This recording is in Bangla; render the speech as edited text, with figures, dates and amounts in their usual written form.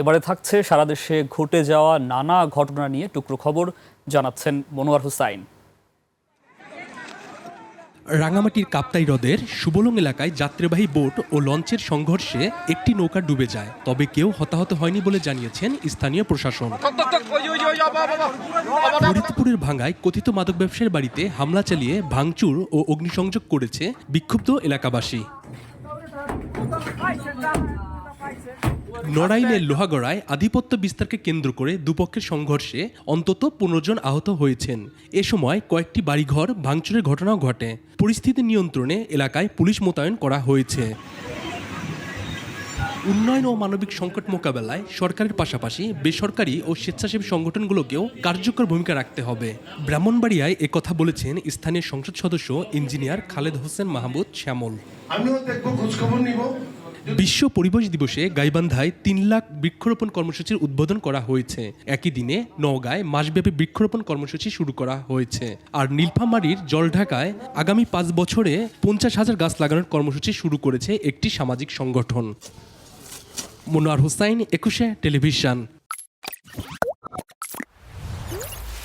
এবারে থাকছে সারা দেশে ঘটে যাওয়া নানা ঘটনা নিয়ে টুকরো খবর জানাচ্ছেন মনোয়ার হোসাইন। রাঙামাটির কাপ্তাই হ্রদের সুবলং এলাকায় যাত্রীবাহী বোট ও লঞ্চের সংঘর্ষে একটি নৌকা ডুবে যায়, তবে কেউ হতাহত হয়নি বলে জানিয়েছেন স্থানীয় প্রশাসন। ফরিদপুরের ভাঙ্গায় কথিত মাদক ব্যবসায়ীর বাড়িতে হামলা চালিয়ে ভাঙচুর ও অগ্নিসংযোগ করেছে বিক্ষুব্ধ এলাকাবাসী। নড়াইলের লোহাগড়ায় আধিপত্য বিস্তারকে কেন্দ্র করে দুপক্ষের সংঘর্ষে অন্তত 15 জন আহত হয়েছেন। এ সময় কয়েকটি বাড়িঘর ভাঙচুরের ঘটনাও ঘটে। পরিস্থিতি নিয়ন্ত্রণে এলাকায় পুলিশ মোতায়েন করা হয়েছে। উন্নয়ন ও মানবিক সংকট মোকাবেলায় সরকারের পাশাপাশি বেসরকারি ও স্বেচ্ছাসেবী সংগঠনগুলোকেও কার্যকর ভূমিকা রাখতে হবে। ব্রাহ্মণবাড়িয়ায় একথা বলেছেন স্থানীয় সংসদ সদস্য ইঞ্জিনিয়ার খালেদ হোসেন মাহমুদ শ্যামল। আমিও দেখব, খোঁজখবর নিব। বিশ্ব পরিবেশ দিবসে গাইবান্ধায় 3 লাখ বৃক্ষরোপণ কর্মসূচির উদ্বোধন করা হয়েছে। একই দিনে নওগাঁয় মাসব্যাপী বৃক্ষরোপণ কর্মসূচি শুরু করা হয়েছে। আর নীলফামারীর জলঢাকায় আগামী 5 বছরে 50,000 গাছ লাগানোর কর্মসূচি শুরু করেছে একটি সামাজিক সংগঠন। মনোয়ার হোসাইন, 21 টেলিভিশন।